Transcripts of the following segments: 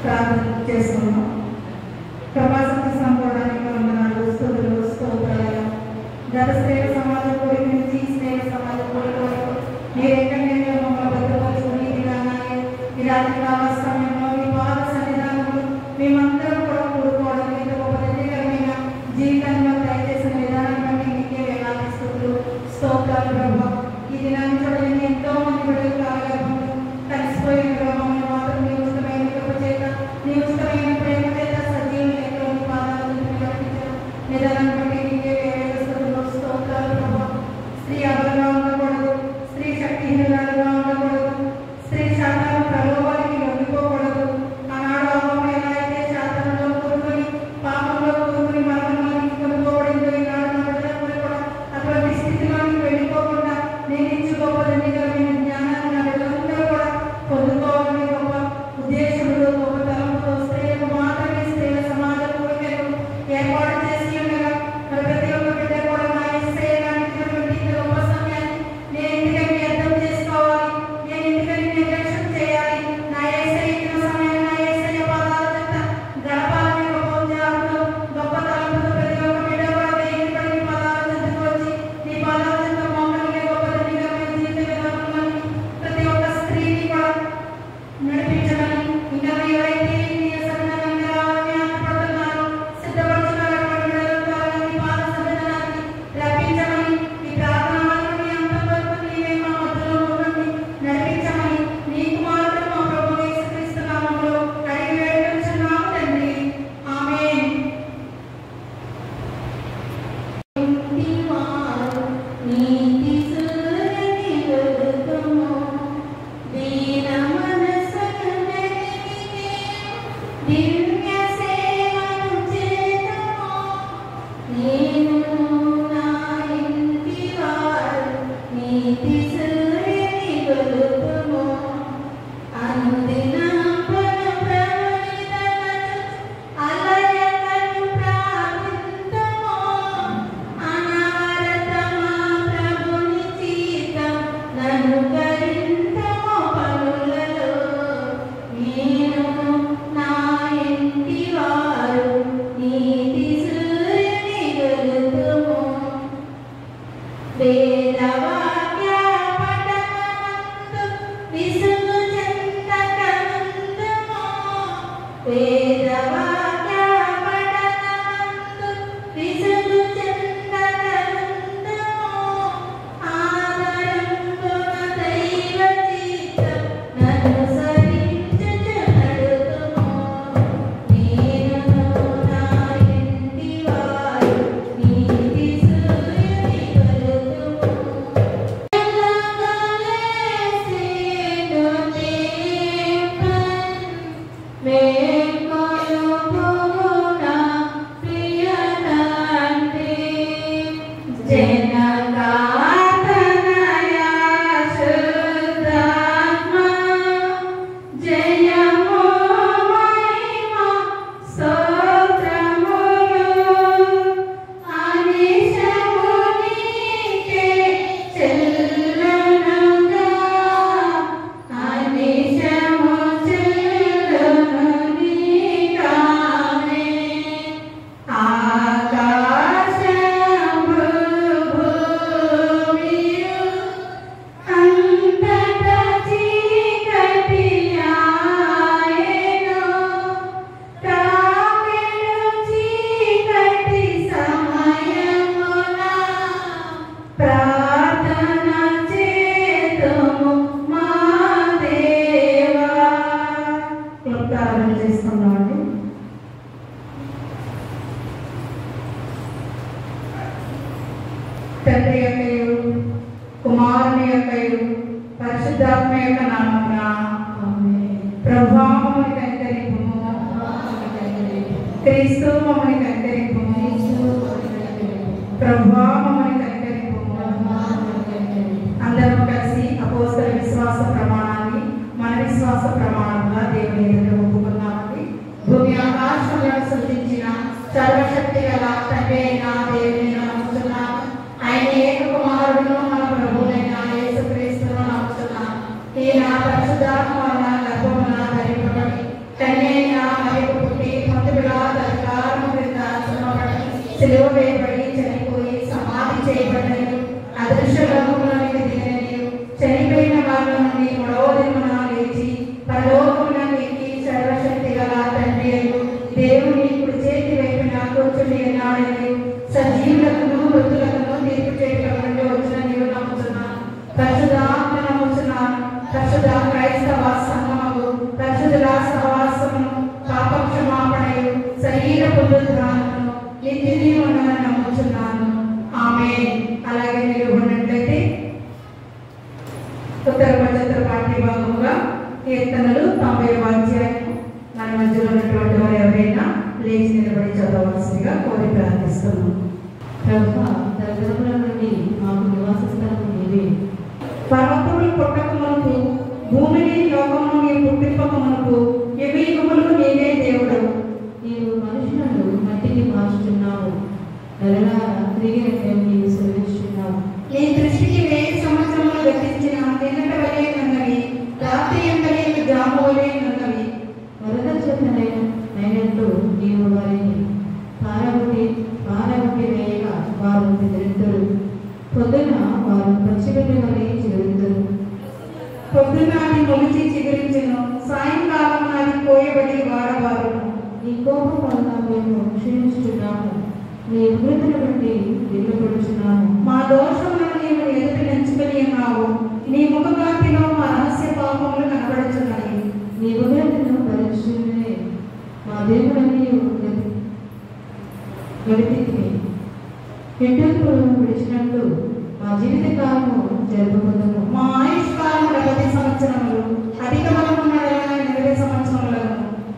ప్రార్థన చేస్తున్నాం. ప్రభాసం సంపూర్ణానికి వందనాలు, స్తుతులు, స్తోత్రాలు. గత స్నేహ సమాజం కోరిక నుంచి స్నేహ సమాజం కోరిక వరకు మీరెక్కడైనా మమ్మల్ని భద్రపరుచుకుని ఈ రాత్రి కావాల సమయంలో మీ పాద సన్నిధానంలో మేమందరం కూడా కూడుకోవడం ఇంత గొప్ప ధన్యకరమైన జీవితాన్ని దయచేసిన విధానం బట్టి మీకే వేలాది స్తుతులు, స్తోత్రాలు ప్రభావ. ఈ దినాన్ని చూడలేని ఎంతో మంది బిడ్డలు కాలగర్భంలో కలిసిపోయిన మమ్మల్ని మాత్రం నీ ఉచితమైన కృప చేత, నీ ఉచితమైన ప్రేమ చేత సజీవ లెక్కలోని పాదాలను నిలబెట్టించిన విధానం బట్టి నీకే వేలాది స్తుతులు, స్తోత్రాలు ప్రభావ. స్త్రీ అబలంగా ఉండకూడదు, స్త్రీ శక్తిహీనురాలుగా ఉండకూడదు, స్త్రీ శాతాను ప్రలోభానికి లొంగిపోకూడదు. ఆనాడు అమ్మమ్మ ఎలా అయితే శాతంలో కూరుకొని పాపంలో కూరుకొని మరణంలోనికి కొనుక్కోబడిందో ఈనాడు నా బిడ్డలందరూ కూడా అటువంటి స్థితిలోనికి వెళ్ళిపోకుండా నేను ఇచ్చి గొప్ప ధన్యకరమైన జ్ఞానాన్ని నా బిడ్డలందరూ కూడా పొందుకోవాలని గొప్ప ఉద్దేశంలో గొప్ప తలంపుతో స్త్రీలకు మాత్రమే స్త్రీల సమాజ కోరికలు ఏర్పాటు చేసి ఉండగా మరి ప్రతి ఒక్క బిడ్డ కూడా నా యేసయ్య నాకిచ్చినటువంటి ఇంత గొప్ప సమయాన్ని నేను ఎందుకని అర్థం చేసుకోవాలి, నేను ఎందుకని నిర్లక్ష్యం చేయాలి, నా యేసయ్య ఇచ్చిన సమయం నా యేసయ్య పాదాల చెంత గడపాలని గొప్ప ఉద్యోగంతో గొప్ప తలంపుతో ప్రతి ఒక్క బిడ్డ కూడా వేగిపడి నీ పాదాల చెంతకు వచ్చి నీ పాదాల చెంత మమ్మల్ని గొప్ప ధన్యకరమైన జీవిత విధానంలోని ప్రతి ఒక్క స్త్రీని కూడా నడిపించమని, ఇంకా ఎవరైతే నీ సన్నిధానంగా రావాలని ఆశపడుతున్నారో సిద్ధపడుతున్నారటువంటి బిడ్డలను నీ పాద సన్నిధానానికి రప్పించమని, ఈ ప్రార్థన వరకు అంతం వరకు నీవే మా మధ్యలో ఉండండి, నడిపించమని నీకు మాత్రం మా ప్రభు యేసుక్రీస్తు నామములో అడిగి వేడుకొనుచున్నాము తండ్రి. ఆమేన్. నీతి సూర్యుని వెలుగుము, దీన మనసును వెలిగి దివ్య సేవను చేతుము. నేను నా ఇంటి వారు నీతి సూర్యుని వెలుగుము. అనుదినమును ప్రభునిదనచు అలయకను ప్రార్థింతుము. అనవరతమా ప్రభుని చిత్తం ననుకరింతుము పనులలో. నేను నా ఇంటి వారు నీతి సూర్యుని వెలుగుము. వేదవాక్య పఠనమందు విసుగు చెందకముందుము. వేదవాక్య పఠనమందు విసుగు చెందకముందుము. ఆదరంబున దైవ చిత్తం ననుసరించుచు నడుతుము. నేను నా ఇంటి వారు నీతి సూర్యుని వెలుగుము. తండ్రి యొక్కయు కుమారుని యొక్కయు పరిశుద్ధాత్మ యొక్క నామమున ప్రభువా మమ్మల్ని కనికరింపుము. క్రీస్తు మమ్మల్ని కనికరింపుము. ప్రభువా మమ్మల్ని కనికరింపుము. అందరం కలిసి అపోస్తల విశ్వాస ప్రమాణాన్ని మన విశ్వాస ప్రమాణంగా దేవుని ఎదుట ఒప్పుకున్నామని. భూమి ఆకాశములను సృష్టించిన సర్వశక్తి గల తండ్రి అయిన దేవుని నమ్ముతున్నాము. ఆయన ఏక కుమారుడును మన ప్రభువైన యేసుక్రీస్తును నమ్ముతున్నాము. ఈయన పరిశుద్ధాత్మ వలన గర్భమున ధరింపబడి కన్య అయిన సిలువ వేయబడి చనిపోయి సమాధి చేయబడినని అదృశ్య లోకంలోనికి దిగినని చనిపోయిన వాళ్ళ నుండి మూడవ దినమున లేచి పరలోకమునకు ఎక్కి సర్వశక్తి గల తండ్రి అయ్యు దేవుని కుడి చేతి వైపున కూర్చుని ఉన్నాడని సజీవులకును మృతులకును తీర్పు చేయటం నుండి వచ్చిన నీవు నమ్ముతున్నాను. పరిశుద్ధాత్మ నమ్ముతున్నాను. పరిశుద్ధ క్రైస్తవ సంఘము పరిశుద్ధుల సహవాసమును పాపక్షమాపణయు శరీర పునరుద్ధానమును నిత్య జీవమును నమ్ముతున్నాను. ఆమేన్. అలాగే మీరు ఉన్నట్లయితే ఉత్తర పద్ధతుల పాఠ్య భాగముగా కీర్తనలు 90వ అధ్యాయం మన మధ్యలో ఉన్నటువంటి వారు ఎవరైనా లేచి నిలబడి చదవవలసిందిగా కోరి ప్రార్థిస్తున్నాను. ప్రభువా, తరతరముల నుండి మాకు నివాస స్థలం నీవే. పర్వతములు పుట్టకమునకు భూమిని లోకమును నీ పుట్టింపకమునకు యుగయుగములు నీవే దేవుడు. నీవు మనుషులను మట్టికి మార్చుతున్నావు, నెలలా తిరిగి నీవు సెలవిస్తున్నావు. నీ దృష్టికి 1000 సంవత్సరములు గతించిన నిన్నటి వలె ఉన్నవి, రాత్రి ఎందలే జామువలే ఉన్నవి. వరద చేతనైనట్టు నీవు వారిని పారబుట్టి వేయగా వారు బెదిరింతురు. పొద్దున వారు పచ్చిగడ్డి వలె చిగురింతురు. పొద్దున అది మొలిచి చిగురించును, సాయంకాలం అది కోయబడి వాడబారును. నీ కోపం వలన మేము క్షీణించుచున్నాము, నీ ఉగ్రతను బట్టి దిగులుపడుచున్నాము. మా దోషములను నీవు ఎదుట నెంచుకొని ఉన్నావు, నీ ముఖకాంతిలో మా రహస్య పాపములు కనబడుచున్నాయి. నీ ఉగ్రతను భరించునే మా దేవుడని గడిపితివి. హిందువులు విడిచినట్లు మా జీవిత కాలము జరుపుకుందాము. మా ఆయుష్కాలము 70 సంవత్సరములు, అధిక బలమున్న 80 సంవత్సరములను.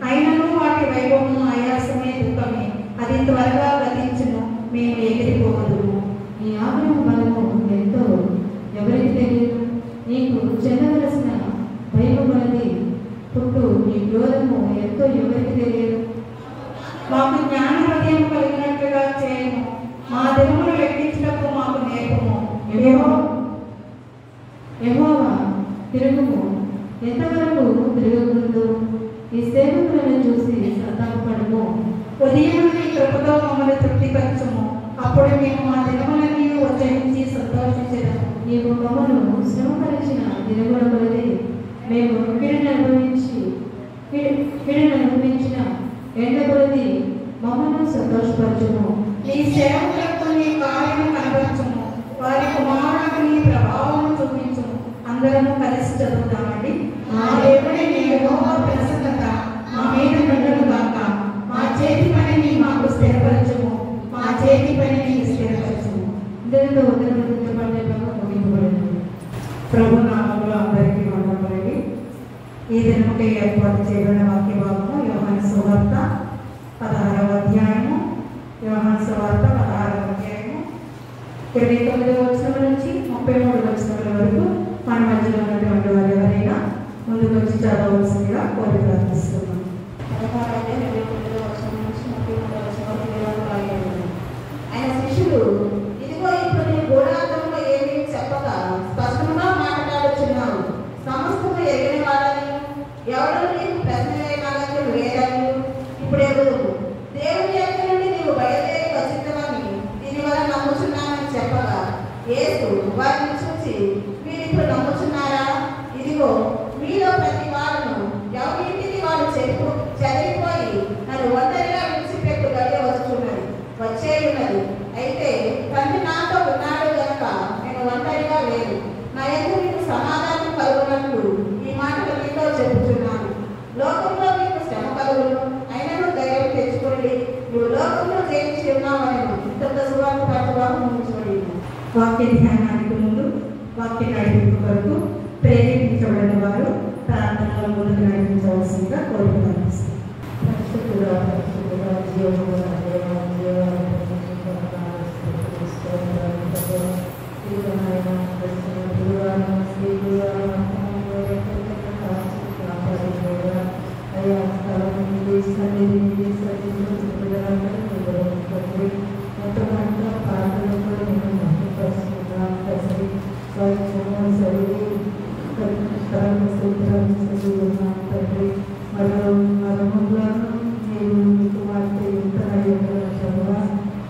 అయినను వాటి వైభవము ఆయాసమే దుఃఖమే, అది త్వరగా గతించును, మేము ఎగిరిపోవదుము. నీ ఆగ్రహ బలము ఎంతో ఎవరికి తెలియదు. నీకు చెందవలసిన భయము కొలది పుట్టు నీ క్రోధము ఎంతో ఎవరికి తెలియదు. మాకు జ్ఞాన హృదయం కలిగినట్లుగా చేయము, మా దినములు లెక్కించుటకు మాకు నేర్పము. యెహోవా, తిరుగుము, ఎంతవరకు తిరగకూడదు. ఈ సేవకులను చూసి సంతాపపడము. ఉదయం నీ కృపతో మమ్మల్ని తృప్తిపరచుము, అప్పుడు మేము మా దినములన్నీ ఉచ్చరించి సంతోషించదము. నీవు మమ్మను శ్రమపరిచిన దినముల కొలది మేము పీడను అనుభవించిన ఎండ కొలది మమ్మను సంతోషపరచుము. నీ సేవకులకు నీ కార్యము కనబరచుము, వారి కుమారులకు నీ ప్రభావం చూపించుము. అందరము కలిసి చదువుతామండి. మా దేవుడే నీ యెహోవా ప్రసన్నత మా మీద నుండును గాక. మా చేతి పనిని మాకు స్థిరపరచుము, మా చేతి పనిని స్థిరపరచుము. ఇందులో ఉదరపడే ముగింపబడింది. ప్రభు నామములో అందరికీ వందనాలండి. ఈ దినముకై ఏర్పాటు చేయబడిన వాక్య భాగము యోహాను సువార్త 16వ అధ్యాయము. యోహాను సువార్త 16వ అధ్యాయము 29వ వచనం నుంచి 33వ వచనం వరకు మన మధ్యలో ఉన్నటువంటి వారు ఎవరైనా ముందుకు వచ్చి చదవవలసిందిగా కోరి ప్రార్థిస్తున్నాం. 16వ అధ్యాయం 29వ వచనం నుంచి 33వ వచనం వరకు రాయబడింది. ఆయన శిష్యులు, ఇదిగో ఇప్పుడు నీ గూఢార్థంలో ఏమీ చెప్పక స్పష్టంగా మాట్లాడుచున్నావు. సమస్తము ఎరిగిన వాడని, ఎవరు నీకు ప్రశ్న వేయడానికి లేదని ఇప్పుడు ఎదురు. దేవుని యొక్క నుండి నీవు బయలుదేరి వచ్చిందని దీనివల్ల నమ్ముచున్నానని చెప్పగా యేసు వారిని చూసి, మీరు ఇప్పుడు నమ్ముచున్నారా? ఇదిగో మీలో ప్రతి వాడును ఎవరింటికి వాడు చెదిరిపోయి నన్ను ఒంటరిగా విడిచిపెట్టు గడియ వచ్చేయున్నది. అయితే తండ్రి నాతో ఉన్నాడు కనుక నేను ఒంటరిగా లేదు. నా యొక్క మీకు సమాధానం కలుగునట్లు ఈ మాటలు మీతో చెబుతున్నాను. లోకంలో మీకు శ్రమ కలుగును, అయినను ధైర్యం తెచ్చుకోండి, నువ్వు లోకంలో జయించి ఉన్నావని ఇంత సువార్త ప్రతిభావం ఉంచబడి. వాక్య ధ్యానానికి ముందు వాక్య నడిపింపు కొరకు ప్రేరేపించబడిన వారు ప్రార్థనలో ముందుకు నడిపించవలసిందిగా కోరి ప్రార్థిస్తారు.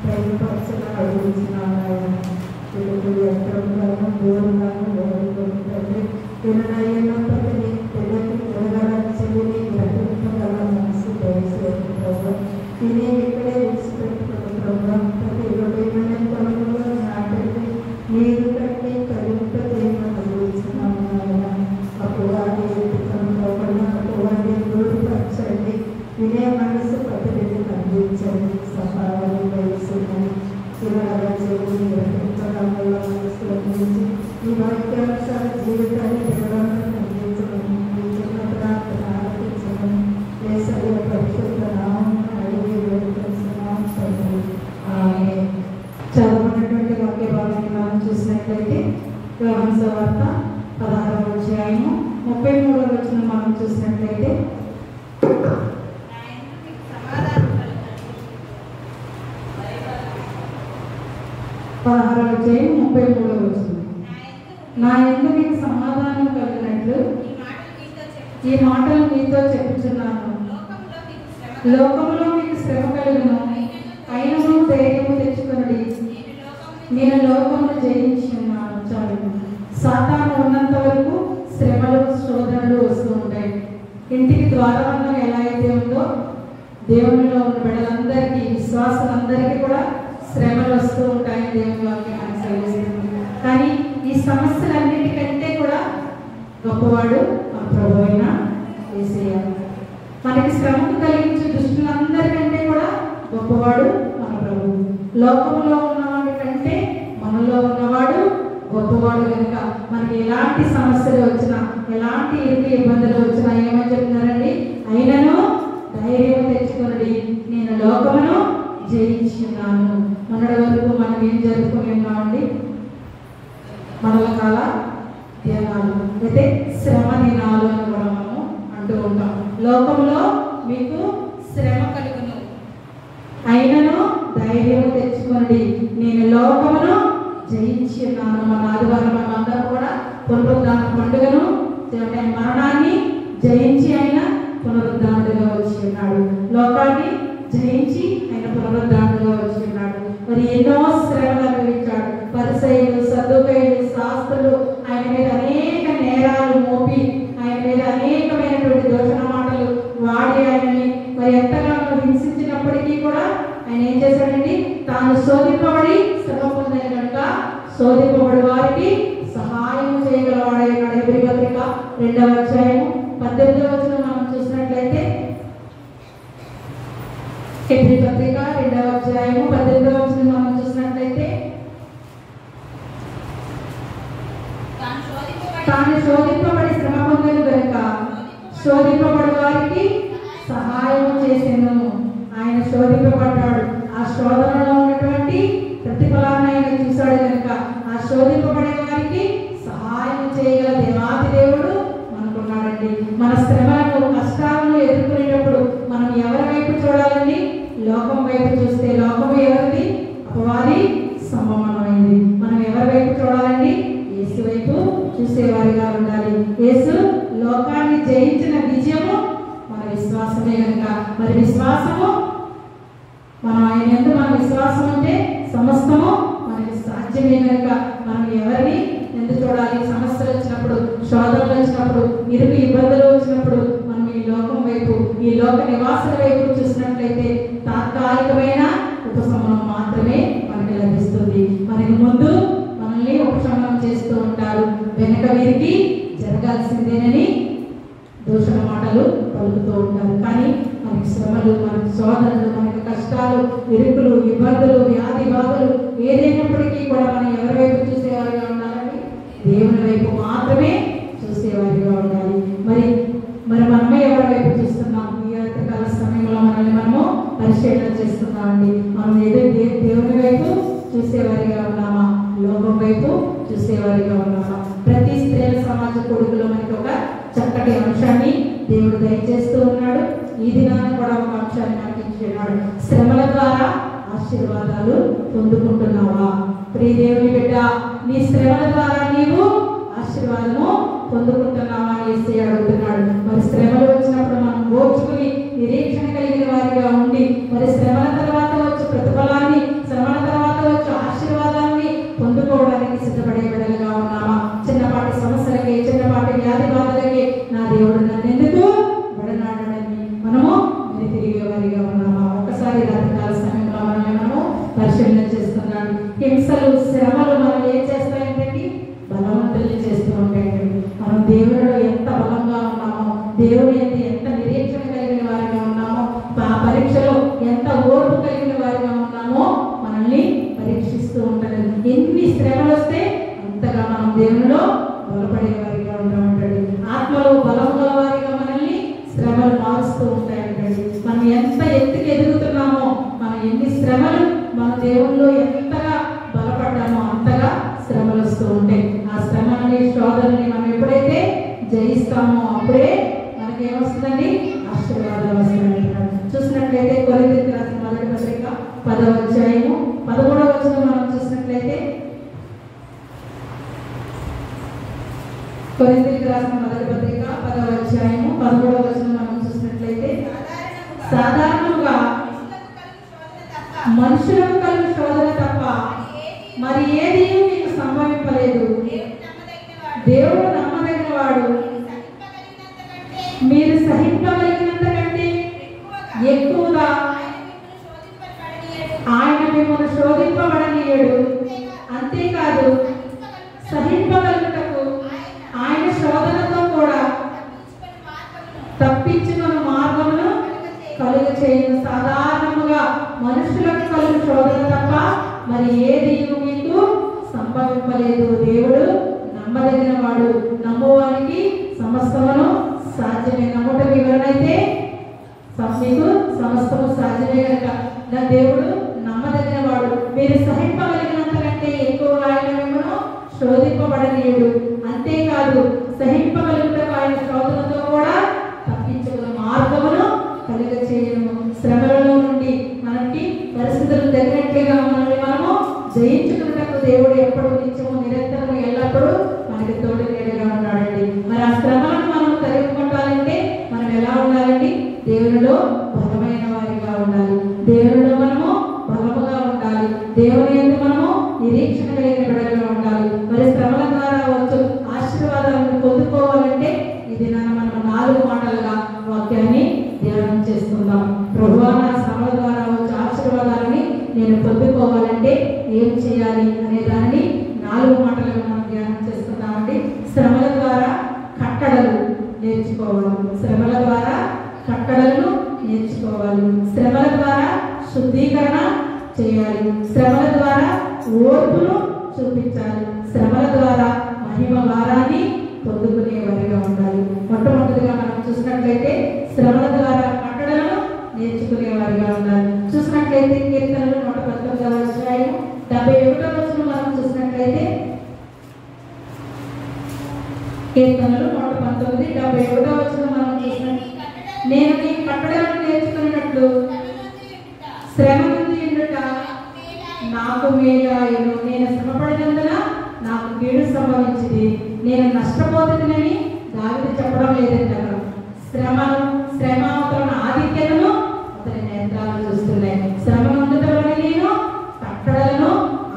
మరియు అధ్యాయం 33వ వచనం. నా యందు మీకు సమాధానం కలిగినట్లు ఈ మాటలు మీతో చెప్పుచున్నాను. లోకములో మీకు శ్రమ కలుగును, అయినను ధైర్యము తెచ్చుకొనుడి, నేను లోకమును జయించి ఉన్నాను. చాలు. సాతాను ఉన్నంత వరకు శ్రమలు శోధనలు వస్తూ ఉంటాయి. ఇంటికి ద్వారబంధం ఎలా అయితే ఉందో దేవునిలో ఉన్న బిడ్డలందరికీ విశ్వాసులందరికీ కూడా శ్రమలు వస్తూ ఉంటాయని దేవుని వాక్యం మనకు సెలవిస్తుంది. కానీ ఈ సమస్యలన్నిటికంటే కూడా గొప్పవాడు మన ప్రభు అయిన యేసయ్య. మనకి శ్రమకు కలిగించే దుష్టులందరికంటే కూడా గొప్పవాడు మన ప్రభు. లోకంలో ఉన్నవాడి కంటే మనలో ఉన్నవాడు గొప్పవాడు. కనుక మనకి ఎలాంటి సమస్యలు వచ్చినా ఎలాంటి ఇరుకు ఇబ్బందులు వచ్చినా ఏమని చెప్తున్నారండి? అయినను ధైర్యం తెచ్చుకొనుడి, నేను లోకమును జయించున్నాను. మొన్నటి వరకు మనం ఏం జరుపుకుని ఉన్నామండి? మనల కాల ధ్యానాలు, అయితే శ్రమ దినాలు అని కూడా మనము అంటూ ఉంటాం. లోకంలో మీకు శ్రమ కలుగును, అయినను ధైర్యం తెచ్చుకోండి, నేను లోకమును జయించి ఉన్నాను. మన ఆదివారం మనం అందరం కూడా పునరుద్ధాన పండుగను, మరణాన్ని జయించి ఆయన పునరుద్ధానుడిగా వచ్చి ఉన్నాడు. లోకాన్ని జయించి ఆయన పునరుద్ధానుడిగా వచ్చి ఉన్నాడు. మరి ఎన్నో శ్రమలు అనుభవించాడు. పరిసయ్యులు, సద్దుకయ్యులు, శాస్త్రులు ఆయన మీద అనేక నేరాలు మోపి ఆయన మీద అనేకమైనటువంటి దోషణ మాటలు వాడి ఆయనని మరి ఎంతగానో హింసించినప్పటికీ కూడా ఆయన ఏం చేశాడండి? తాను శోధింపబడి శ్రమ పొందని కనుక శోధింపబడి వారికి సహాయం చేయగలవాడైనాడు. హెబ్రీ పత్రిక 2వ అధ్యాయం 18వ వచనం మనం చూసినట్లయితే, హెబ్రీ పత్రిక 2వ అధ్యాయం 18వ వచనం మనం చూసినట్లయితే, తాను శోధింపబడి శ్రమ పొందని కనుక శోధింపబడి వారికి సహాయం చేసెను. ఆయన శోధింపబడ్డాడు. ఆ శోధనలో ఉన్నటువంటి ప్రతిఫలాన్ని ఆయన చూశాడు కనుక ఆ శోధింపబడే వారికి సహాయం చేయగల దేవాది దేవుడు మనకున్నాడండి. మన శ్రమలను కష్టాలను ఎదుర్కొనేటప్పుడు మనం ఎవరి వైపు చూడాలండి? లోకం వైపు చూస్తే లోకం ఎవరిది? అపవాది సంభవమైంది. మనం ఎవరి వైపు చూడాలండి? యేసు వైపు చూసేవారిగా ఉండాలి. యేసు లోకాన్ని జయించిన విజయము మన విశ్వాసమే కనుక మరి విశ్వాసము మనం ఆయన యందు మన విశ్వాసం అంటే సమస్తము మనకి సాధ్యమే కనుక మనం ఎవరిని ఎందుకు చూడాలి? సమస్యలు వచ్చినప్పుడు, శోధనలు వచ్చినప్పుడు, ఇరుకు ఇబ్బందులు వచ్చినప్పుడు మనం ఈ లోకం వైపు, ఈ లోక నివాసుల వైపు చూసినట్లయితే తాత్కాలికమైన ఉపశమనం మాత్రమే మనకి లభిస్తుంది. మనకి ముందు మనల్ని ఉపశమనం చేస్తూ ఉంటారు, వెనక వీరికి జరగాల్సిందేనని దూషణ మాటలు పలుకుతూ ఉంటారు. కానీ మనకి శ్రమలు, మనకి శోధనలు, మనకి కష్టాలు, ఇరుకులు, ఇబ్బందులు, వ్యాధి బాధలు ఏదైనప్పటికీ కూడా మనం ఎవరి వైపు చూసేవారిగా ఉండాలండి? దేవుని వైపు మాత్రమే చూసేవారిగా ఉండాలి. మరి మనమే ఎవరి వైపు చూస్తున్నాం? ఈ అంతకాల సమయంలో మనల్ని మనము పరిశీలన చేస్తున్నామండి. మనం ఏదో దేవుని వైపు చూసేవారిగా ఉన్నామా? లోకం వైపు చూసేవారిగా ఉన్నామా? ప్రతి స్త్రీల సమాజ కొడుకులో మనకి ఒక చక్కటి అంశాన్ని దేవుడు దయచేస్తూ ఉన్నాడు. ఈ దినాన్ని కూడా ఒక అంశాన్ని మనకి ఇచ్చేవాడు. శ్రమల ద్వారా ఆశీర్వాదాలు పొందుకుంటున్నావా? ప్రియ దేవుని బిడ్డ, నీ శ్రమల ద్వారా నీవు ఆశీర్వాదము పొందుకుంటున్నావా అని యేసయ్య అడుగుతున్నాడు. మరి శ్రమలు వచ్చినప్పుడు మనం ఓర్చుకుని నిరీక్షణ కలిగిన వారిగా ఉండి మరి శ్రమల తర్వాత వచ్చే ప్రతిఫలాన్ని, శ్రమల తర్వాత వచ్చే ఆశీర్వాదాన్ని పొందుకోవడానికి సిద్ధపడే బిడ్డలుగా ఉన్నామా? చిన్నపాటి సమస్యలకి, చిన్నపాటి వ్యాధి బాధలకి నా దేవుడు నన్ను ఎందుకు విడనాడని మనము తిరిగే వారిగా ఉన్నామా? ఒకసారి రాత్రికాల సమయంలో మనము పరిశీలన చేస్తున్నాడు. హింసలు, శ్రమలు మనం ఏం చేస్తాయంటే బలవంతుల్ని చేస్తూ ఉంటాయండి. మనం దేవుడిలో ఎంత బలంగా ఉన్నామో, దేవుని ఎంత నిరీక్షణ కలిగిన వారిగా ఉన్నామో, ఆ పరీక్షలో ఎంత ఓర్పు కలిగిన వారిగా ఉన్నామో మనల్ని పరీక్షిస్తూ ఉంటాడు. ఎన్ని శ్రమలు వస్తే అంతగా మనం దేవునిలో బలపడే వారిగా ఉంటామంటాడు. ఆత్మలో బలం గల వారిగా మనల్ని శ్రమలు మారుస్తూ ఉంటాయంటండి. మనం ఎంత ఎత్తుకు ఎదుగుతున్నామో, మనం ఎన్ని శ్రమలు మన దేవుల్లో ఎంతగా బలపడ్డామో అంతగా శ్రమలు వస్తూ ఉంటాయి. ఆ శ్రమలని, శోధనని మనం ఎప్పుడైతే జయిస్తామో అప్పుడే మనకేమొస్తుందండి? ఆశీర్వాదాలు వస్తాయంటున్నాడు. చూసినట్లయితే కొరింథీయులకు రాసిన మొదటి పత్రిక 10వ అధ్యాయము 13వ వచనం మనం చూసినట్లయితే సాధారణంగా మనుషులకు కలుగు శోధన తప్ప మరి ఏది మీకు సంభవింపలేదు. దేవుడు నమ్మదగిన వాడు, మీరు సహింపగలిగినంత కంటే ఎక్కువగా ఆయన మిమ్మల్ని శోధింపబడనీయడు. అంతేకాదు సహింపగలుగుటకు ఆయన శోధనతో కూడా తప్పించుకున్న మార్గమును కలుగ చేయను. సాధారణముగా మనుషులకు కలుగు శోధన తప్ప మరి ఏది మీకు సంభవింపలేదు. దేవుడు నమ్మదగిన వాడు, నమ్మువానికి సమస్తమును సాధ్యమే. నమ్ముట వివరణైతే మీకు సమస్తము సాధ్యమే కనుక నా దేవుడు నమ్మదగిన వాడు. మీరు సహింపగలిగినంత కంటే ఎక్కువగా ఆయన మిమ్మల్ని శోధింపబడనీయుడు. అంతేకాదు సహింపగలుగుటకు ఆయన శోధనతో కూడా తప్పించుకున్న మార్గమును కలుగ చేయను. శ్రమలలో నుండి మనకి పరిస్థితులు తగినట్లుగా మనల్ని మనము జయించుకున్నట్టు దేవుడు ఎప్పుడు నిత్యము నిరంతరము ఎల్లప్పుడూ మనకి తోడు నీడగా ఉన్నాడండి. మరి ఆ శ్రమలను మనం తరిగికొట్టాలంటే మనం ఎలా ఉండాలండి? దేవునిలో బలమైన వారిగా ఉండాలి. దేవునిలో మనము బలముగా ఉండాలి. దేవుని యందు మనము నిరీక్షణ కలిగిన బిడ్డలుగా ఉండాలి. మరి శ్రమల ద్వారా వచ్చు ఆశీర్వాదాలను పొందుకోవాలంటే ఇది మనం 4 మాటలుగా వాక్యాన్ని ధ్యానం చేసుకుందాం. ప్రభువా, నా శ్రమల ద్వారా వచ్చే ఆశీర్వాదాలని నేను పొందుకోవాలంటే ఏం చేయాలి అనే దాన్ని 4 మాటలుగా మనం ధ్యానం చేసుకుందామండి. శ్రమల ద్వారా కట్టడలు నేర్చుకోవాలి. శ్రమల ద్వారా కట్టడలను నేర్చుకోవాలి. శ్రమల ద్వారా శుద్ధీకరణ చేయాలి. శ్రమల ద్వారా ఓర్పును చూపించాలి. శ్రమల ద్వారా మహిమ వారాన్ని పొందుకునే వారిగా ఉండాలి. మొట్టమొదటిగా మనం చూసినట్లయితే శ్రమల ద్వారా కట్టడలను నేర్చుకునే వారిగా ఉండాలి. చూసినట్లయితే కీర్తనలు 119వ అధ్యాయం 71వ వచనం మనం చూసినట్లయితే కీర్తనలు 119 71వ వచనం మనం చూసినట్లయితే నేను నీ కట్టడలను నేర్చుకున్నట్లు శ్రమ నుండి ఉండుట నాకు మేలాయను. నేను శ్రమపడినందున నాకు కీడు సంభవించింది, నేను నష్టపోతుందని దావీదు చెప్పడం లేదండి. అక్కడ శ్రమ అవతల ఆధిక్యతను అతని నేత్రాలు చూస్తున్నాయి. శ్రమ ఉండటం వల్ల నేను కట్టడలను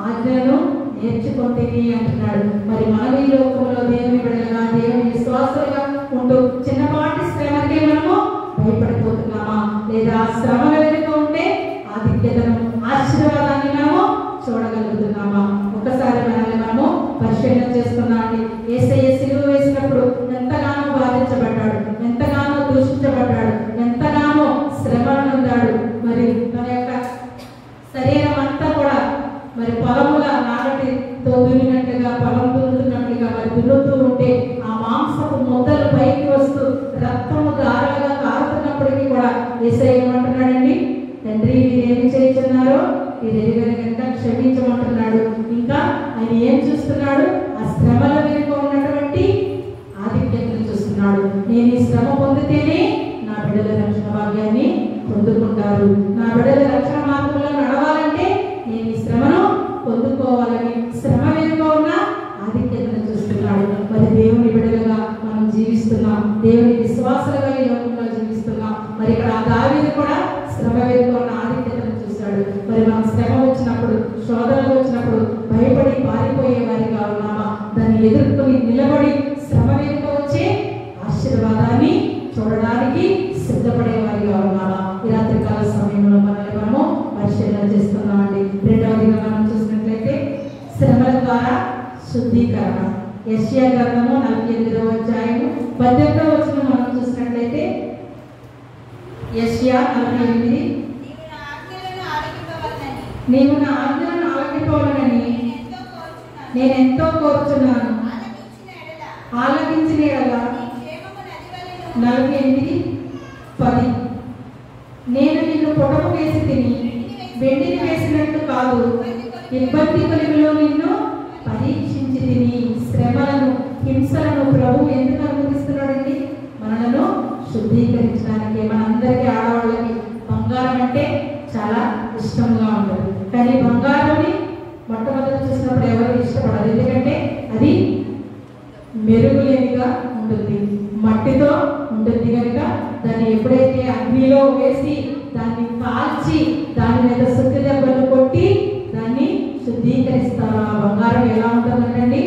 ఆజ్ఞలను నేర్చుకుంటుంది అంటున్నాడు. మరి మనం ఈ లోకంలో దేవుని బిడ్డలుగా దేవుని విశ్వాసులుగా ఉంటూ చిన్నపాటి శ్రమకే మనము భయపడిపోతున్నామా? లేదా శ్రమ వెనుక ఉంటే ఆధిక్యతను ఆశీర్వాదాన్ని మనము చూడగలుగుతున్నామా? ఒకసారి మనల్ని మనము పరిశీలన చేసుకున్నామండి. యేసయ్య సిలువ వేసినప్పుడు ఎంతగానో బాధించబడ్డాడు, ఎంతగానో దూషించబడ్డాడు, ఎంతగానో శ్రమను పొందాడు. మరి తన యొక్క శరీరం అంతా కూడా మరి పొలముగా నాగటితో దున్నినట్లుగా పొలం దున్నుతున్నట్లుగా మరి దున్నుతూ ఉంటే ఆ మాంసపు ముద్దలు పైకి వస్తూ రక్తము దారులుగా కారుతున్నప్పటికీ కూడా యేసయ్య ఏమంటున్నాడండి? తండ్రి, వీరేమి చేస్తున్నారో వీరెరుగని కనుక క్షమించమంటున్నాడు. ఇంకా ఆయన ఏం చూస్తున్నాడు? ఆ శ్రమల వెనుక ఉన్నటువంటి ఆధిక్యతను చూస్తున్నాడు. నేను ఈ శ్రమ పొందితేనే నా బిడ్డల రక్షణ భాగ్యాన్ని పొందుకుంటారు. నా బిడ్డల రక్షణ మార్గంలో నడవాలంటే నేను ఈ శ్రమను పొందుకోవాలని శ్రమ వెనుక ఉన్న ఆధిక్యతను చూస్తున్నాడు. మరి దేవుని బిడ్డలుగా మనం జీవిస్తున్నాం, దేవుని విశ్వాసాలుగా ఈ లోకంలో జీవిస్తున్నాం. మరి ఇక్కడ ఆ దావీదు కూడా శ్రమ వెనుక ఉన్న ఆధిక్యతను చూశాడు. మరి మనం శ్రమ వచ్చినప్పుడు, శోధనలు వచ్చినప్పుడు భయపడి పారిపోయే వారిగా ఉన్నామా? దాన్ని ఎదుర్కొని నిలబడి శ్రమ వెనుక వచ్చే ఆశీర్వాదాన్ని చూడడానికి సిద్ధపడే వారిగా ఉన్నామా? ఈ రాత్రికాల సమయంలో మనల్ని మనము పరిశీలన చేస్తున్నామండి. రెండవదిగా మనం చూసినట్లయితే శ్రమల ద్వారా శుద్ధీకరణ. యెషయా గ్రంథము 48వ అధ్యాయము 18వ వచనం మనం చూసినట్లయితే యెషయా 48 నీవు నా ఆజ్ఞలను ఆలకింపవలనని నేను ఎంతో కోరుచున్నాను. ఆలకించిన ఎడల 48:10 నేను నిన్ను పొడవు వేసి తిని వెండిని వేసినట్టు కాదు, ఇబ్బంది కలిగిలో నిన్ను పరీక్షించి తిని. శ్రమలను, హింసలను ప్రభు ఎందుకు అనుమతిస్తున్నాడండి? మనలను శుద్ధీకరించడానికి. మనందరికీ ఆడవాళ్ళకి బంగారం అంటే చాలా ఇష్టంగా ఉంటుంది. కానీ బంగారాన్ని మొట్టమొదటి చూసినప్పుడు ఎవరు ఇష్టపడరు. ఎందుకంటే అది మెరుగులేనిగా ఉంటుంది, మట్టితో ఉంటుంది కనుక దాన్ని ఎప్పుడైతే అగ్ని అగ్నిలో వేసి దాన్ని కాల్చి దాని మీద శుద్ధి దెబ్బలు కొట్టి దాన్ని శుద్ధీకరిస్తారు. ఆ బంగారం ఎలా ఉంటుందంటండి?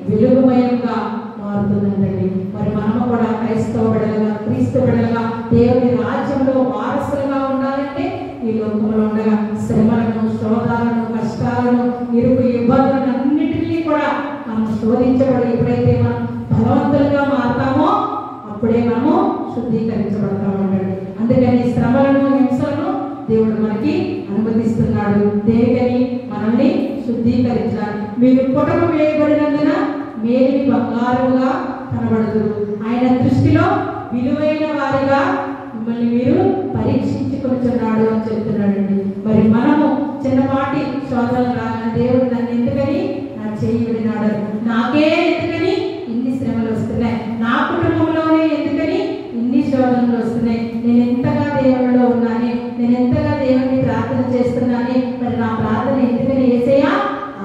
వెలుగుమయంగా మారుతుందంటండి. మరి మనము కూడా క్రైస్తవ బిడ్డలుగా, క్రీస్తు బిడ్డలుగా దేవుని రాజ్యంలో వారసులుగా ఉండాలంటే ఈ లోకంలో ఉండగా శ్రమలను, శోధాలను, కష్టాలను, ఇరుకు ఇబ్బందులను అన్నిటినీ కూడా మనం శోధించబడి ఎప్పుడైతే మనం బలవంతులుగా మారుతామో అప్పుడే మనము శుద్ధీకరించబడతామండి. అందుకని శ్రమలను, హింసలను దేవుడు మనకి అనుమతిస్తున్నాడు. దేనికని? మనల్ని శుద్ధీకరించాలి. మీరు పుటము వేయబడినందున మేలిమి బంగారుగా కనబడుతుంది. ఆయన దృష్టిలో విలువైన వారిగా మిమ్మల్ని మీరు పరీక్షించుకొనుచున్నాడు అని చెప్తున్నాడండి. మరి మనము చిన్నపాటి శోధనలు రాగానే దేవుడు నన్ను ఎందుకని నా చేయి విడినాడు, నాకే ఎందుకని ఇన్ని శ్రమలు వస్తున్నాయి, నా కుటుంబంలోనే ఎందుకని ఇన్ని శోధనలు వస్తున్నాయి, నేను ఎంతగా దేవునిలో ఉన్నానే, నేను ఎంతగా దేవుని ప్రార్థన చేస్తున్నానే, మరి నా ప్రార్థన ఎందుకని యేసయ్యా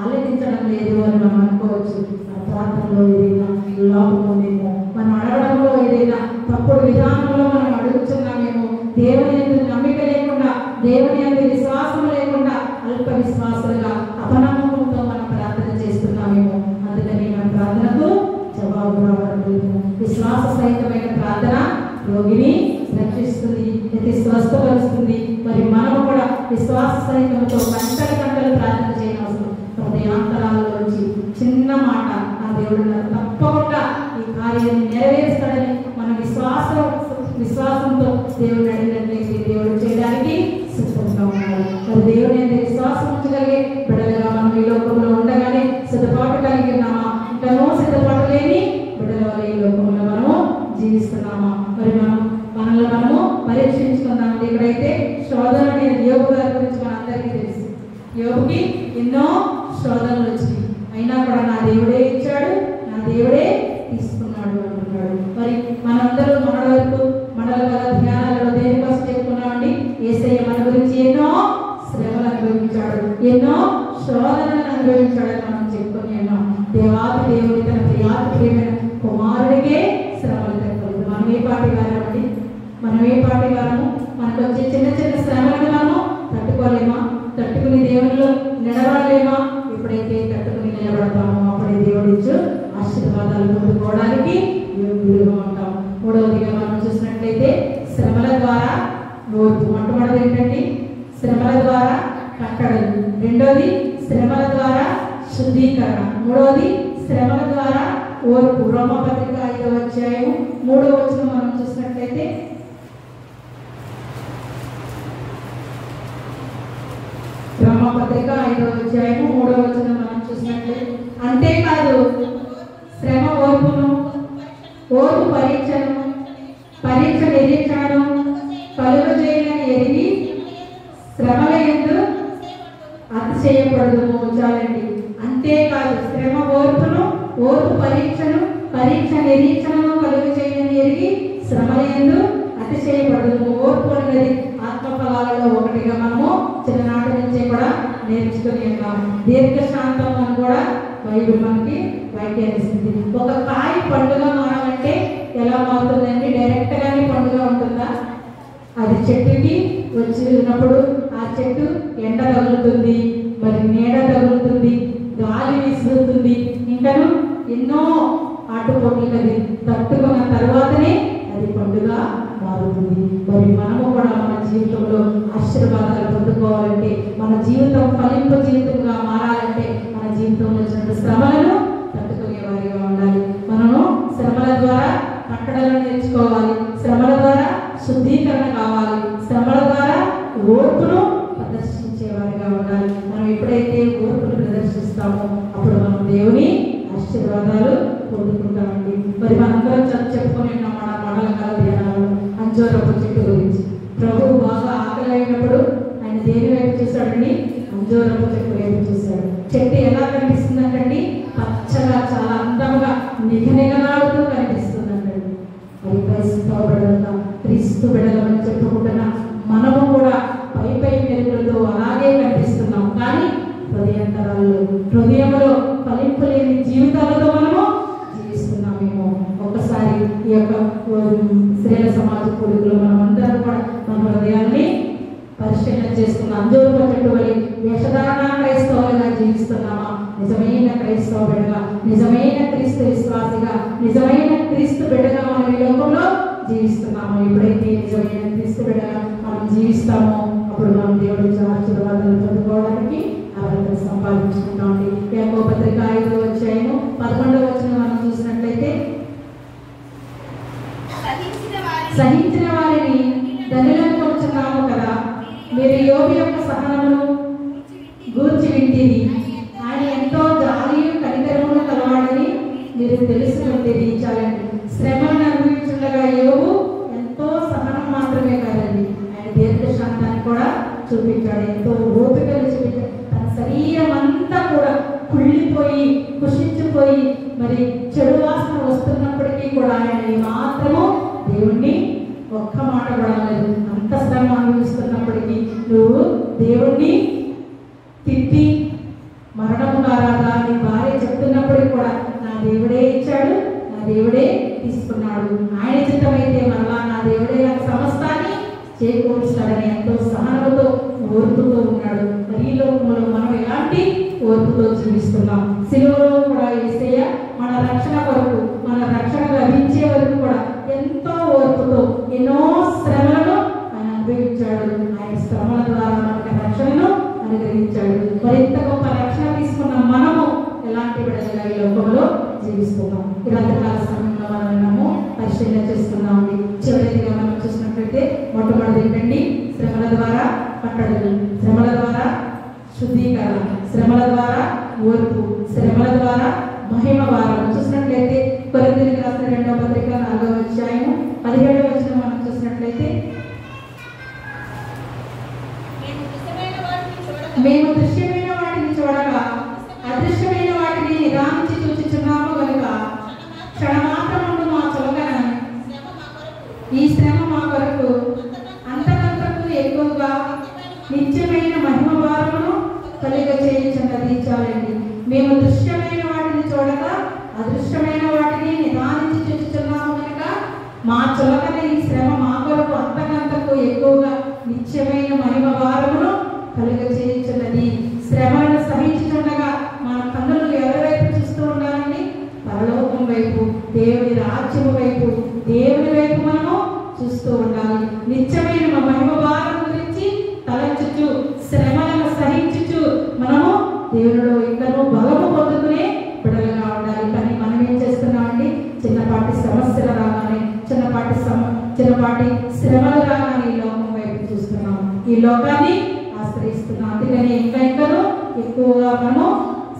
ఆలోచించడం లేదు అని మనం అనుకోవచ్చు. మన ప్రార్థనలో ఏదైనా లోపం ఉందేమో, మనం అడగడంలో ఏదైనా తప్పుడు విధానంలో మనం అడుగుతున్నామేమో, దేవుని యందు నమ్మిక లేకుండా, దేవుని యందు విశ్వాసం లేకుండా అల్ప విశ్వాసాలుగా అపనమ్మకంతో మనం ప్రార్థన చేస్తున్నామేమో. అందుకని మన ప్రార్థనకు జవాబు రావట్లేదు. విశ్వాస సహితమైన ప్రార్థన రోగిని రక్షిస్తుంది, ప్రతి స్వస్థపరుస్తుంది. మరి మనం కూడా విశ్వాస సహితంతో గంటలు ప్రార్థన చేయనవసరం. హృదయాంతరాల్లోంచి చిన్న మాట, నా దేవుడు తప్పకుండా ఈ కార్యాన్ని నెరవేరుస్తాడని మన విశ్వాసంతో దేవుడు అడిగినట్లయితే దేవుడు చేయడానికి సిద్ధంగా ఉన్నాడు. మరి దేవుని మీద విశ్వాసం ఉంచగలిగే బిడ్డలుగా మనం ఈ లోకంలో ఉండగానే సిద్ధపాటు కలిగి ఉన్నామా, ఇంకనో సిద్ధపాటు లేని బిడ్డల వల్ల ఈ లోకంలో మనము జీవిస్తున్నామా? మరి మనల్ని మనము పరీక్షించుకుందాం. ఇక్కడైతే శోధన యోగు గారి గురించి మనందరికీ తెలుసు. యోగుకి ఎన్నో శోధనలు వచ్చినాయి, అయినా కూడా నా దేవుడే ఇచ్చాడు, నా దేవుడే తీసుకున్నాడు అంటున్నాడు. మరి మనందరూ మనల గల ధ్యానాలలో దేనికోసం చెప్పుకున్నామండి? యేసయ్య మన గురించి ఎన్నో శ్రమలు అనుభవించాడు, ఎన్నో శోధనలను అనుభవించాడని మనం చెప్పుకొని ఉన్నాం. దేవాది దేవుడి తన ప్రియమైన కుమారుడికే శ్రమలు తప్పదు. మనం ఏ పాటి వారమండి? మనం ఏ పాటి వారము? మనకు వచ్చే చిన్న చిన్న శ్రమలను మనము తట్టుకోలేమా? తట్టుకుని దేవునిలో నిలబడలేమా? ఎప్పుడైతే తట్టుకుని నిలబడతామో అప్పుడే దేవుడిచ్చు ఆశీర్వాదాలు పొందుకోవడానికి యోగ్యులుగా ఉంటాం. మూడవదిగా మనం చూసినట్లయితే శ్రమల ద్వారా ఓర్పు. మొట్టమొదటి ఏంటండి? శ్రమల ద్వారా కట్టడలు. రెండోది శ్రమల ద్వారా శుద్ధీకరణ. మూడవది శ్రమల ద్వారా ఓర్పు. రోమపత్రిక 5వ అధ్యాయం 3వ వచనం మనం చూసినట్లయితే, రోమపత్రిక 5వ అధ్యాయం 3వ వచనం మనం చూసినట్లయితే, అంతేకాదు శ్రమ ఓర్పును, ఓర్పు పరీక్షను, పరీక్ష నిరీక్షణను కలుగు చేయని ఎరిగి శ్రమల యందు అతిశయపడదు. చాలండి. అంతేకాదు శ్రమ ఓర్పును, ఓర్పు పరీక్షను, పరీక్ష నిరీక్షణను కలుగు చేయని ఎరిగి శ్రమల యందు అతిశయపడదు. ఓర్పు అనేది ఆత్మఫలాలలో ఒకటిగా మనము చిన్ననాటి నుంచే కూడా నేర్చుకుని ఉన్నాం. దీర్ఘశాంతం అని కూడా బైబిల్ మనకి వ్యాఖ్యానిస్తుంది. ఒక కాయ పండుగ మారాలంటే ఎలా మారుతుందండి? డైరెక్ట్ గానే పండుగ ఉంటుందా? అది చెట్టుకి వచ్చినప్పుడు ఆ చెట్టు ఎండ తగులుతుంది, మరి నీడ తగులుతుంది, గాలి విసురుతుంది, ఇంకను ఎన్నో ఆటుపోట్లు అది తట్టుకున్న తర్వాతనే అది పండుగ మారుతుంది. మరి మనము కూడా మన జీవితంలో ఆశీర్వాదాలు పొందుకోవాలంటే, మన జీవితం ఫలింపు జీవితంగా మారాలంటే మన జీవితంలో వచ్చిన శ్రమలను తట్టుకునే వారిగా ఉండాలి. మనము శ్రమల ద్వారా కట్టడలను నేర్చుకోవాలి, శ్రమల ద్వారా శుద్ధీకరణ కావాలి, శ్రమల ద్వారా ఓర్పును ప్రదర్శించేవారిగా ఉండాలి. మనం ఎప్పుడైతే ఓర్పును ప్రదర్శిస్తామో అప్పుడు మనం దేవుని ఆశీర్వాదాలు పొందుకుంటామండి. మరి మనందరం చెప్పుకొని ఉన్నాం మన మండల కాల ధ్యానాలు అంజూరపు చెట్టు గురించి. ప్రభువు బాగా ఆకలి అయినప్పుడు ఆయన దేని వైపు చూశాడండి? అంజూరపు చెట్టు వైపు చూశాడు. చెట్టు ఎలా కనిపిస్తుందంటండి? పచ్చగా, చాలా అందంగా నిగనిగలాడుతూ కనిపిస్తుందంటండి. మరి క్రైస్తవ బిడ్డలుగా, క్రీస్తు బిడ్డలని చెప్పుకుంటున్నా మనము కూడా పై మెరుగులతో అలాగే కనిపిస్తున్నాం. కానీ హృదయంలో ఫలింపు లేని జీవితాలతో మనము జీవిస్తున్నామేమో. ఒక్కసారి ఈ యొక్క స్త్రీల సమాజ కొడుకులు మనం అందరం కూడా మన చేసుకున్న అంజూరపు చెట్టు వలె వేషధారణ క్రైస్తవులుగా జీవిస్తున్నామా? నిజమైన క్రైస్తవ బిడ్డగా, నిజమైన క్రీస్తు విశ్వాసిగా, నిజమైన క్రీస్తు బిడ్డగా మనం ఈ లోకంలో జీవిస్తున్నాము. ఎప్పుడైతే నిజమైన క్రీస్తు బిడ్డగా మనం జీవిస్తామో అప్పుడు మనం దేవుడి ఆశీర్వాదాలు పొందుకోవడానికి అర్హత సంపాదించుకుంటామండి. యాకోబు పత్రిక 5వ అధ్యాయము 11వ వచనం మనం చూసినట్లయితే, సహించిన వారిని ధనులను కొంచున్నాము కదా, మీరు యోబు యొక్క సహనమును గూర్చి వింటిరి. ఆయన ఎంతో జాలియు కనికరమును కలవాడని మీరు తెలుసుకుంటేది. చాలండి. శ్రమలను అనుభవించుండగా యోబు ఎంతో సహనం మాత్రమే కాదండి, ఆయన దీర్ఘశాంతాన్ని కూడా చూపించాడు. ఎంతో ఓపికలు చూపించాడు. తన శరీరం అంతా కూడా కుళ్ళిపోయి కుషించిపోయి మరి చెడు వాసన వస్తున్నప్పటికీ కూడా ఆయన మాత్రము దేవుణ్ణి ఒక్క మాట కూడా లేదు. అంత శ్రమ అనుభవిస్తున్నప్పటికీ నువ్వు దేవుణ్ణి తిట్టి మరణము కారాదా నీ భార్య చెప్తున్నప్పటికీ కూడా నా దేవుడే ఇచ్చాడు, నా దేవుడే తీసుకున్నాడు, ఆయన చిత్తమైతే మరలా నా దేవుడే నాకు సమస్తాన్ని చేకూరుస్తాడని ఎంతో సహనంతో ఓర్పుతో ఉన్నాడు. మరి ఈ లోకంలో మనం ఎలాంటి ఓర్పుతో జీవిస్తున్నాం? సిలువలో కూడా యేసయ్య మన రక్షణ కొరకు, మన రక్షణ లభించే వరకు కూడా ఎంతో ఓర్పుతో ఎన్నో శ్రమలను ఆయన అనుభవించాడు. ఆయన శ్రమల ద్వారా మనకు రక్షణను అనుగ్రహించాడు. మరింత గొప్ప రక్షణ తీసుకున్న మనము ఎలాంటి బిడ్డలుగా ఈ లోకంలో జీవిస్తున్నాం? ఈ రాత్రికాల సమయంలో మనము పరిశీలన చేసుకున్నామండి. చివరిగా మనం చూసినట్లయితే మొట్టమొదటి ఏంటండి? శ్రమల ద్వారా కట్టడలు, శ్రమల ద్వారా శుద్ధీకరణ, శ్రమల ద్వారా ఓర్పు, శ్రమల ద్వారా మహిమ వారం. చూసినట్లయితే కొరింథీయులకు రాసిన 2వ పత్రిక 4వ అధ్యాయము 17వ వచనం మనం చూసినట్లయితే, మేము దృశ్యమైన వాటిని చూడగా అదృశ్యమైన వాటిని నిదానించి చూచుచున్నాము కనుక క్షణమాత్రముందు మా చొలకన ఈ శ్రమ మా కొరకు అంతకంతకు ఎక్కువగా నిత్యమైన మహిమ భారమును కలిగ చేయించున్నది. చాలండి. మేము దృశ్యమైన వాటిని చూడగా అదృశ్యమైన వాటిని నిదానించి చూచుచున్నాము కనుక మా చొలకన ఈ శ్రమ మా కొరకు అంతకంతకు ఎక్కువగా నిత్యమైన మహిమ భారమును కలుగ చేయించున్నది. శ్రమలను సహించుతుండగా మన కన్నులు ఎవరి వైపు చూస్తూ ఉండాలండి? పరలోకం వైపు, దేవుని రాజ్యం వైపు, దేవుని వైపు మనము చూస్తూ ఉండాలి. నిత్యమైన మహిమ భారం గురించి తలంచుచు శ్రమలను సహించుచు మనము దేవునిలో ఇంకనూ బలము పొందుకునే బిడ్డలుగా ఉండాలి. కానీ మనం ఏం చేస్తున్నామండి? చిన్నపాటి సమస్యలు రాగానే, చిన్నపాటి శ్రమలు రాగానే ఈ లోకం వైపు చూస్తున్నాం, ఈ లోకాన్ని ఆశ్రయిస్తున్నాం. అందుకని ఇంకనూ ఎక్కువగా మనము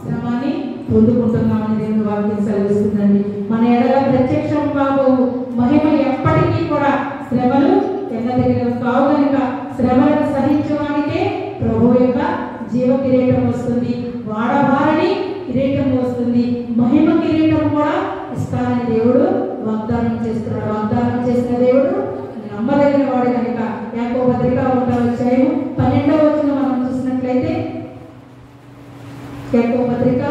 శ్రమాన్ని పొందుకుంటున్నామని దేవుని వాక్యం సెలవిస్తుందండి. మన ఎడల ప్రత్యక్షం బాబు మహిమ ఎప్పటికీ కూడా శ్రమలు ఎన్నదగినవి కావు కనుక శ్రమలను సహించడానికే ప్రభు యొక్క జీవ కిరీటం వస్తుంది, వాడబారని కిరీటం వస్తుంది, మహిమ కిరీటం కూడా ఇస్తానని దేవుడు వాగ్దానం చేస్తున్నాడు. వాగ్దానం చేసిన దేవుడు నమ్మదగిన వాడు కనుక యాకోబు పత్రిక 1వ అధ్యాయము 12వ వచనం మనం చూసినట్లయితే, యాకోబు పత్రిక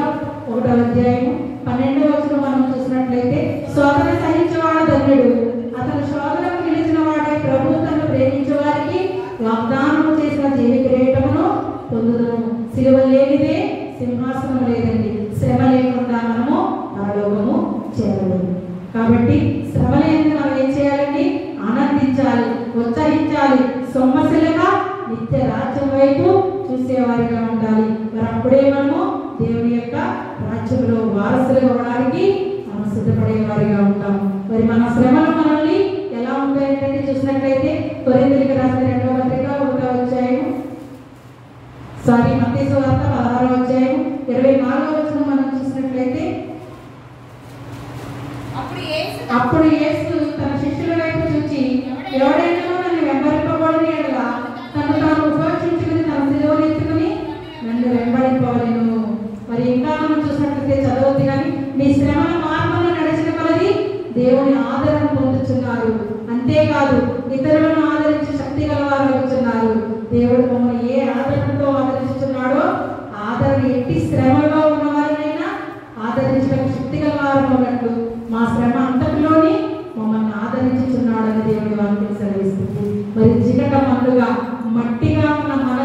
1వ అధ్యాయము 12వ వచనం మనం చూసినట్లయితే, శోధన సహించేవాడు ధన్యుడు, అతను శోధనకు నిలిచిన వాడే ప్రభు తను ప్రేమించే వారికి వాగ్దానం చేసిన జీవ కిరీటమును పొందుదును. సిలువ లేనిదే సింహాసనం లేదండి. శ్రమ లేకుండా మనము పరలోకము చేరలేము. కాబట్టి శ్రమ లేని మనం ఏం చేయాలండి? ఆనందించాలి, ఉత్సహించాలి, సొమ్మశిలగా నిత్య రాజ్యం వైపు చూసేవారిగా ఉండాలి. మరి అప్పుడే మనము దేవుని యొక్క రాజ్యంలో వారసులు అవ్వడానికి మనం సిద్ధపడేవారిగా ఉంటాం. మరి మన శ్రమలు మనల్ని ఎలా ఉంటాయంటే చూసినట్లయితే కొరింథీయులకు రాసిన 2వ పత్రిక 1వ అధ్యాయము మత్తయి సువార్త 16వ అధ్యాయం 24వ వచనం మనం చూసినట్లయితే, అప్పుడు యేసు తన శిష్యుల వైపు చూచి, ఎవడైనా నన్ను వెంబడింపబడని ఎడల తను తాను ఉపేక్షించుకుని తన శిలువను ఎత్తుకుని నన్ను వెంబడింపవలెను. మరి ఇంకా మనం చూసినట్లయితే చదవద్దు కానీ, మీ శ్రమల మార్గంలో నడిచిన కొలది దేవుని ఆదరణ పొందుతున్నారు, అంతేకాదు ఇతరులను ఆదరించే శక్తి గలవారు అవుతున్నారు. దేవుడు మమ్మల్ని ఏ ఆదరణతో ఆదరిస్తున్నాడో ఆదరణ ఎట్టి శ్రమలో ఉన్నవారినైనా ఆదరించడానికి శక్తి గలవారు ఉన్నట్లు మా శ్రమ అంతటిలోని మమ్మల్ని ఆదరించుతున్నాడని దేవుని వాక్యం సెలవిస్తుంది. మరి చికట మన్నుగా మట్టిగా ఉన్న మన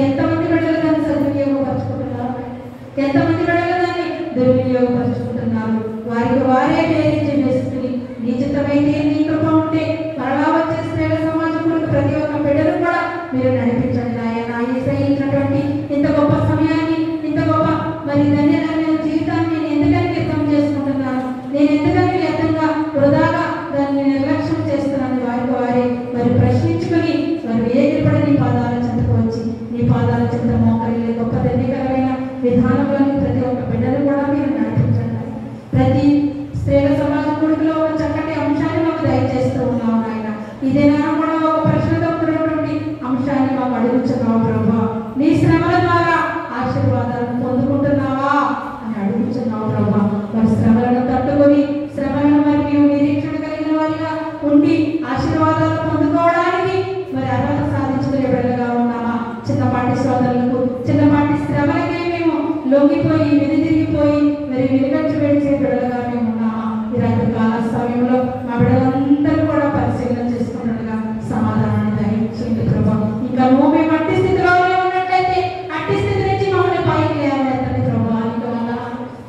ఎంతమంది బిడ్డలు దాన్ని సద్వినియోగపరచుకుంటున్నారు? ఎంతమంది బిడ్డలు దాన్ని దుర్వినియోగపరచుకుంటున్నారు? వారికి వారే వేరించి వేసుకుని నీ చిత్తమైతే నీ కృప ఉంటే మరలా వచ్చే స్త్రీల సమాజం కొరకు ప్రతి ఒక్క బిడ్డను కూడా మీరు నడిపించండి నాయన. ఇచ్చినటువంటి ఇంత గొప్ప సమయాన్ని, ఇంత గొప్ప మరి ధన్యమైన జీవితాన్ని నేను ఎందుకని వ్యర్థం చేసుకుంటున్నాను, నేను ఎందుకని వ్యర్థంగా వృధాగా దాన్ని నిర్లక్ష్యం చేస్తున్నాను వారికి వారే మరి ప్రశ్నించుకొని వారు ఏగిపడి నీ పాదాల చెంతకు వచ్చి నీ పాదాల చెంత మోకరి గొప్ప ధన్యకరమైన విధానంలోని ప్రతి ఒక్క బిడ్డను కూడా మీరు నడిపించండి. ప్రతి స్త్రీల సమాజం కొడుకులో ఒక చక్కటి అంశాన్ని మాకు దయచేస్తూ ఉన్నాము నాయన. ఇదేనా కూడా ఒక ప్రశ్నతో ఉన్నటువంటి అంశాన్ని మాకు అడుగుతున్నావు ప్రభా. నీ శ్రమల ద్వారా ఆశీర్వాదాలను పొందుకుంటున్నావా అని అడుగుతున్నావు ప్రభా. మరి శ్రమలను తట్టుకొని శ్రమలను మరి మేము నిరీక్షణ కలిగిన వారిగా ఉండి ఆశీర్వాదాలు పొందుకోవడానికి మరి అర్హత సాధించుకునే బిడ్డలుగా ఉన్నామా? చిన్నపాటి సోదరులకు చిన్నపాటి శ్రమలకే మేము లొంగిపోయి వెనుదిరిగిపోయి మరి వెనుగంచి వెడిచే బిడ్డలుగా మేము ఉన్నామా? ఈ రకరకాల సమయంలో మా బిడ్డలందరూ కూడా పరిశీలన చేసుకున్నట్టుగా సమాధానాన్ని దయచేయండి ప్రభా. ఇంకా నువ్వు మేము అట్టి స్థితిలోనే ఉన్నట్లయితే అట్టి స్థితి నుంచి మమ్మల్ని పైకి లేవనెత్తండి ప్రభా. ఇంకా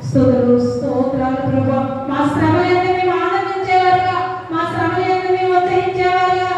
స్తుతులు స్తోత్రాలు ప్రభా. మా శ్రమలను మేము ఆనందించేవారుగా, మా శ్రమలను మేము ఉత్సహించేవారుగా,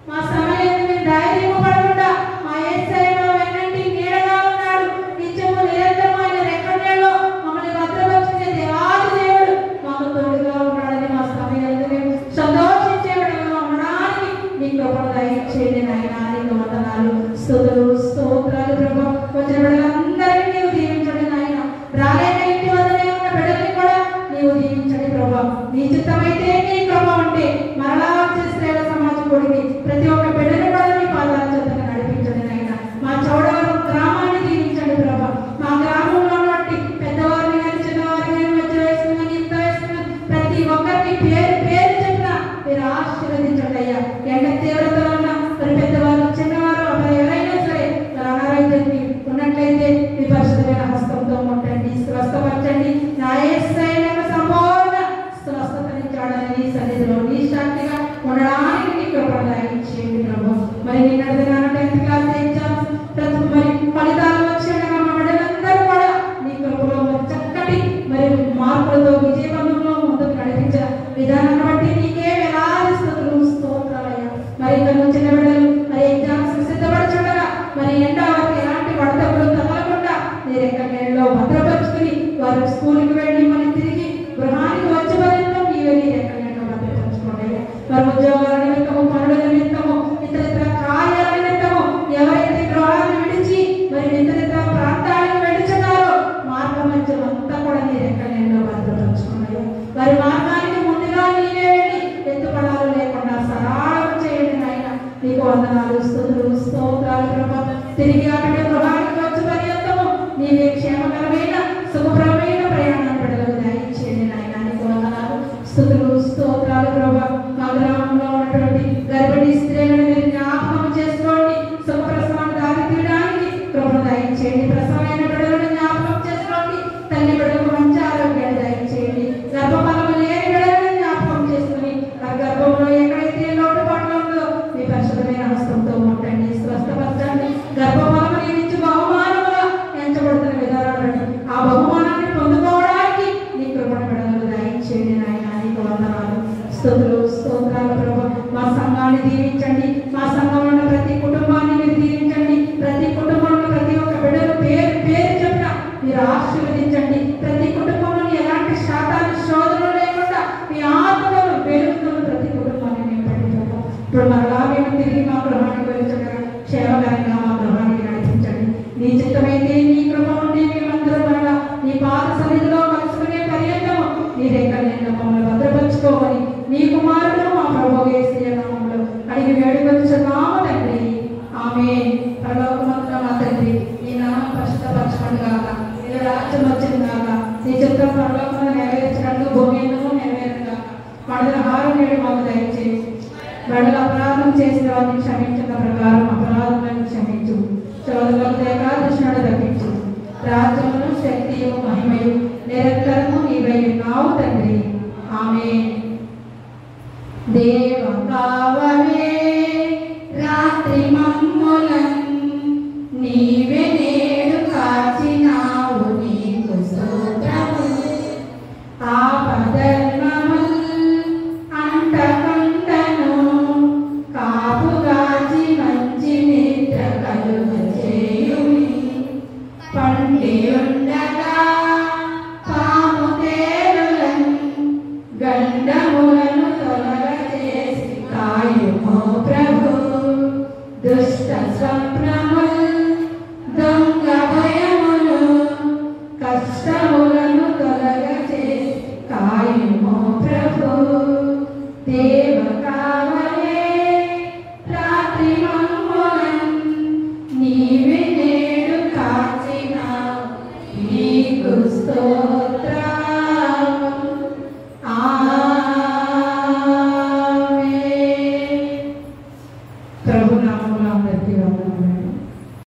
మా శ్రమలను మేము ధైర్యం పడకుండా మా యేసయ్య మా వెన్నంటి నీడగా ఉన్నాడు. నిత్యము నిరంతరమైన రెక్కడలో మమ్మల్ని భద్రపరిచే దేవాది దేవుడు మాకు తోడుగా ఉన్నాడని మా శ్రమలను మేము సంతోషించే విధంగా ఉండడానికి నీ కృపను దయచేయండి నాయన. నీకు వందనాలు, స్తుతులు స్తోత్రాలు ప్రభా. వచ్చిన బిడ్డలందరినీ నీవు దీవించండి నాయన. రాలేక ఇంటి వద్దనే ఉన్న బిడ్డల్ని కూడా నీవు దీవించండి ప్రభా. నీ చిత్తమైతే నీ కృప ఉంటే మరలా వచ్చే స్త్రీల సమాజం కొడికి ప్రతి ఒక్క బిడ్డను కూడా నీ పాదాల చెంతగా నడిపించండి నాయన. మా చౌడవరం గ్రామాన్ని దీవించండి ప్రభా. మా గ్రామంలో ఉన్నటువంటి పెద్దవారిని కానీ చిన్నవారిని కానీ మధ్య వయసును కానీ ఇంత వయసును ప్రతి ఒక్కరికి పేరు పేరు చెప్పిన మీరు ఆశీర్వదించండి అయ్యా. ఎండ తీవ్రతలో ఉన్న మరి పెద్దవారు చిన్నవారు మరి ఎవరైనా సరే మరి అనారోగ్యానికి ఉన్నట్లయితే మీ పరిశుద్ధమైన హస్తంతో ముట్టండి, స్వస్థపరచండి. నా యేసయ్య సంపూర్ణ స్వస్థతనిచ్చాడని నీ సన్నిధిలో నీ శాంతిగా ఉండడానికి నీ కృపను దయచేయండి ప్రభు. మరి నిన్నటి 10th క్లాస్ ఎగ్జామ్స్ మరి ఫలితాలు వచ్చేటగా మా బిడ్డలందరూ కూడా నీ కృపలో చక్కటి మరి మార్పులతో విజయవంతంలో ముందుకు నడిపించిన విధానాన్ని బట్టి నీకే వేలాది స్తుతులు స్తోత్రాలయ్యా. మరి ఇక్కడ చిన్న బిడ్డలు మరి ఎగ్జామ్స్ సిద్ధపరచుండగా మరి ఎండ వారికి ఎలాంటి వడదెబ్బలు తగలకుండా మీరు ఎక్కడో భద్రపరుచుకుని వారు స్కూల్కి వెళ్ళి మరి తిరిగి గృహానికి వచ్చే పర్యంతం నీవే నీ ఎక్కడో భద్రపరచుకోండి. మరి ఉద్యోగాల నిమిత్తము, పనుల నిమిత్తము, ఇతర కార్యాల నిమిత్తము ఎవరైతే గృహాలను విడిచి మరి ఇతర ప్రాంతాలకు వెడుచున్నారో మార్గ మధ్యలో అంతా కూడా మీరు ఎక్కడో భద్రపరచుకోండి. వారి మార్గానికి ముందుగా నీవే వెళ్ళి ఎత్తుపడాలు లేకుండా సరళం చేయండి నాయన. నీకు వందనాలు, స్తుతులు స్తోత్రాలు ప్రభా. తిరిగి అక్కడ గృహానికి వచ్చే పర్యంతము నీవే క్షేమకరమైన సుఖప్రమైన ప్రయాణం బిడ్డలకు దయచేయండి నాయన. నీకు వందనాలు, స్తుతులు స్తోత్రాలు ప్రభా. మా గ్రామంలో ఉన్నటువంటి గర్భిణీ స్త్రీలను మీరు జ్ఞాపకం చేసుకోండి. సుఖప్రసవాన్ని దారి తీయడానికి కృపను దయచేయండి. ప్రసవమైన బిడ్డలను జ్ఞాపకం చేసుకోండి. తల్లి బిడ్డలకు మంచి ఆరోగ్యాన్ని దయచేయండి. గర్భఫలము లేని బిడ్డలను జ్ఞాపకం చేసుకుని ఆ గర్భంలో ఎక్కడైతే లోటుపాట్లు ఉందో మీ పరిశుద్ధమైన హస్తంతో ముట్టండి, స్వస్థపరచండి. గర్భఫలము ఇచ్చి బహుమానముగా ఎంచబడుతున్న విధానాలను ఆ బహుమానాన్ని పొందుకోవడానికి నీ కృపను బిడ్డలకు దయచేయండి నాయన. నీకు వందనాలు, స్తుతులు స్తోత్రాలు ప్రభా. మా సంఘాన్ని దీవించండి. మా సంఘంలో ఉన్న ప్రతి కుటుంబాన్ని మీరు దీవించండి. ప్రతి కుటుంబంలో ప్రతి ఒక్క బిడ్డను పేరు పేరు చెప్పిన మీరు ఆశీర్వదించండి. ప్రతి కుటుంబంలో ఎలాంటి శాతాన్ని శోధనలు లేకుండా మీ ఆత్మలను వెలుగుతున్న ప్రతి కుటుంబాన్ని మేము పట్టించాము. ఇప్పుడు మరలా మేము తిరిగి మా గృహానికి వెళ్తుండగా క్షేమకరంగా మా గృహానికి నడిపించండి. నీ చిత్తమైతే నీ కృప ఉండి మేమందరం మరలా నీ పాద సన్నిధిలో కలుసుకునే పర్యంతము నీ రెక్కల నిండా మమ్మల్ని భద్రపరచుకోమని నీ కుమారుడు మా ప్రభువు యేసయ్య నామములో అడిగి వేడుకొనుచున్నాము తండ్రి. ఆమేన్. పరలోకమందున మా తండ్రి నీ నామం పరిశుద్ధపరచబడును గాక. నీ రాజ్యం వచ్చును గాక. నీ చిత్తం పరలోకమందు నెరవేర్చినట్లు భూమి యందును నెరవేరును గాక. మనది ఆహారం నేడు మాకు దయచేసి బడుల అపరాధం చేసిన వారిని క్షమించిన ప్రకారం అపరాధములను క్షమించు. చోదకులకు ఏకాదశిని తప్పించు. రాజ్యమును శక్తియు మహిమయు నిరంతరము నీవై ఉన్నావు తండ్రి. ఆమేన్. దేవ కావవే రాత్రి మమ్ములను నీ నీవే నేడు కాచినావు నీకు స్తోత్రము ఆపదర్మముల్ అంటకుంటను కాపుగాచి మంచి నిద్ర కలుగ చేయుని పండి ఉండగా పాము తేలులను గండములను తొలగ చేసి కాయుమో ప్రభు దుష్ట స్వప్నములు దొంగ భయములు కష్టములను తొలగ చేసి కాయుమో ప్రభు దేవ కావలే రాత్రి మమ్ములను నీవే నేడు కాచినావు నీకు స్తోత్రం